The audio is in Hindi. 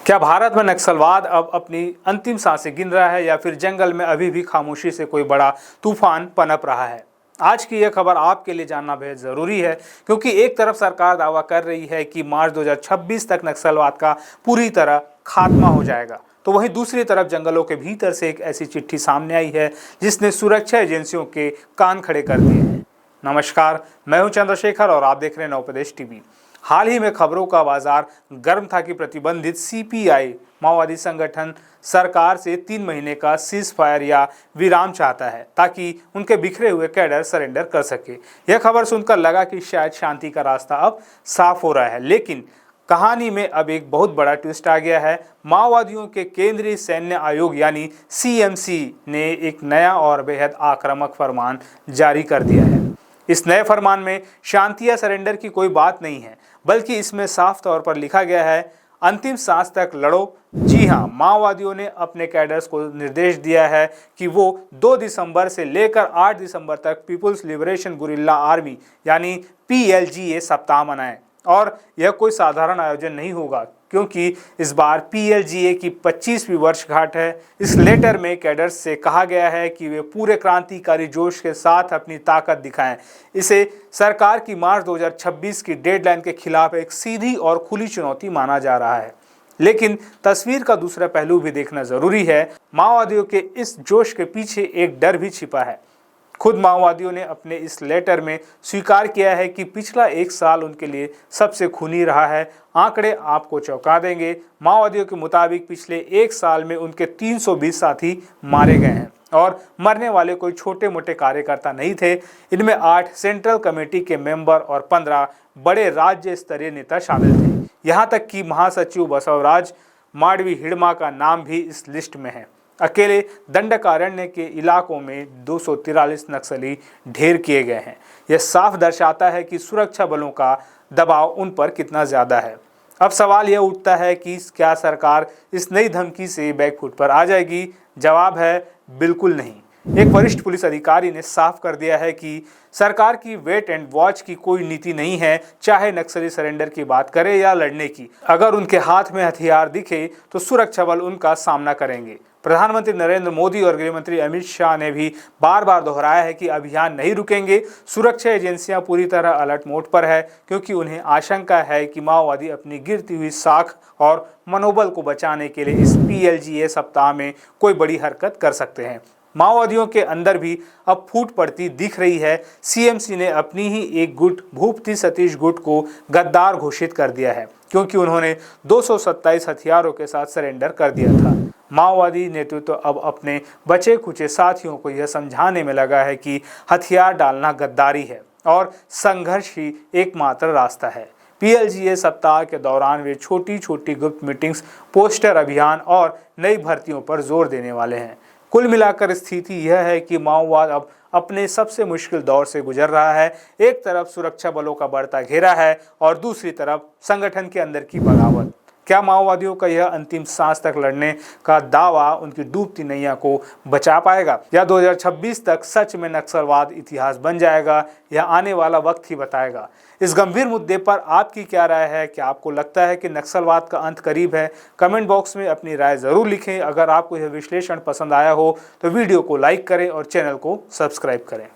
क्या भारत में नक्सलवाद अब अपनी अंतिम सांसें गिन रहा है या फिर जंगल में अभी भी खामोशी से कोई बड़ा तूफान पनप रहा है? आज की यह खबर आपके लिए जानना बेहद जरूरी है, क्योंकि एक तरफ सरकार दावा कर रही है कि मार्च 2026 तक नक्सलवाद का पूरी तरह खात्मा हो जाएगा, तो वहीं दूसरी तरफ जंगलों के भीतर से एक ऐसी चिट्ठी सामने आई है जिसने सुरक्षा एजेंसियों के कान खड़े कर दिए हैं। नमस्कार, मैं हूं चंद्रशेखर और आप देख रहे हैं नवप्रदेश टीवी। हाल ही में खबरों का बाजार गर्म था कि प्रतिबंधित सीपीआई माओवादी संगठन सरकार से 3 महीने का सीज फायर या विराम चाहता है ताकि उनके बिखरे हुए कैडर सरेंडर कर सके। यह खबर सुनकर लगा कि शायद शांति का रास्ता अब साफ हो रहा है, लेकिन कहानी में अब एक बहुत बड़ा ट्विस्ट आ गया है। माओवादियों के केंद्रीय सैन्य आयोग यानी सीएमसी ने एक नया और बेहद आक्रामक फरमान जारी कर दिया है। इस नए फरमान में शांति या सरेंडर की कोई बात नहीं है, बल्कि इसमें साफ तौर पर लिखा गया है, अंतिम सांस तक लड़ो। जी हां, माओवादियों ने अपने कैडर्स को निर्देश दिया है कि वो 2 दिसंबर से लेकर 8 दिसंबर तक पीपुल्स लिबरेशन गुरिल्ला आर्मी यानी पीएलजीए सप्ताह मनाएं। और यह कोई साधारण आयोजन नहीं होगा, क्योंकि इस बार पीएलजीए की 25वीं वर्षगांठ है। इस लेटर में कैडर्स से कहा गया है कि वे पूरे क्रांतिकारी जोश के साथ अपनी ताकत दिखाएं। इसे सरकार की मार्च 2026 की डेडलाइन के खिलाफ एक सीधी और खुली चुनौती माना जा रहा है। लेकिन तस्वीर का दूसरा पहलू भी देखना जरूरी है। माओवादियों के इस जोश के पीछे एक डर भी छिपा है। खुद माओवादियों ने अपने इस लेटर में स्वीकार किया है कि पिछला 1 साल उनके लिए सबसे खूनी रहा है। आंकड़े आपको चौंका देंगे। माओवादियों के मुताबिक पिछले 1 साल में उनके 320 साथी मारे गए हैं और मरने वाले कोई छोटे मोटे कार्यकर्ता नहीं थे। इनमें 8 सेंट्रल कमेटी के मेंबर और 15 बड़े राज्य स्तरीय नेता शामिल थे। यहाँ तक कि महासचिव बसवराज माडवी हिड़मा का नाम भी इस लिस्ट में है। अकेले दंडकारण्य के इलाकों में 243 नक्सली ढेर किए गए हैं। यह साफ दर्शाता है कि सुरक्षा बलों का दबाव उन पर कितना ज्यादा है। अब सवाल यह उठता है कि क्या सरकार इस नई धमकी से बैकफुट पर आ जाएगी? जवाब है बिल्कुल नहीं। एक वरिष्ठ पुलिस अधिकारी ने साफ कर दिया है कि सरकार की वेट एंड वॉच की कोई नीति नहीं है, चाहे नक्सली सरेंडर की बात करे या लड़ने की। अगर उनके हाथ में हथियार दिखे तो सुरक्षा बल उनका सामना करेंगे। प्रधानमंत्री नरेंद्र मोदी और गृहमंत्री अमित शाह ने भी बार बार दोहराया है कि अभियान नहीं रुकेंगे। सुरक्षा एजेंसियां पूरी तरह अलर्ट मोड पर है, क्योंकि उन्हें आशंका है कि माओवादी अपनी गिरती हुई साख और मनोबल को बचाने के लिए इस पीएलजीए सप्ताह में कोई बड़ी हरकत कर सकते हैं। माओवादियों के अंदर भी अब फूट पड़ती दिख रही है। सीएमसी ने अपनी ही एक गुट भूपति सतीश गुट को गद्दार घोषित कर दिया है, क्योंकि उन्होंने 227 हथियारों के साथ सरेंडर कर दिया था। माओवादी नेतृत्व अब अपने बचे खुचे साथियों को यह समझाने में लगा है कि हथियार डालना गद्दारी है और संघर्ष ही एकमात्र रास्ता है। पीएलजीए सप्ताह के दौरान वे छोटी छोटी गुप्त मीटिंग्स, पोस्टर अभियान और नई भर्तियों पर जोर देने वाले हैं। कुल मिलाकर स्थिति यह है कि माओवाद अब अपने सबसे मुश्किल दौर से गुजर रहा है। एक तरफ सुरक्षा बलों का बढ़ता घेरा है और दूसरी तरफ संगठन के अंदर की बगावत। क्या माओवादियों का यह अंतिम सांस तक लड़ने का दावा उनकी डूबती नैया को बचा पाएगा, या 2026 तक सच में नक्सलवाद इतिहास बन जाएगा? यह आने वाला वक्त ही बताएगा। इस गंभीर मुद्दे पर आपकी क्या राय है? क्या आपको लगता है कि नक्सलवाद का अंत करीब है? कमेंट बॉक्स में अपनी राय जरूर लिखें। अगर आपको यह विश्लेषण पसंद आया हो तो वीडियो को लाइक करें और चैनल को सब्सक्राइब करें।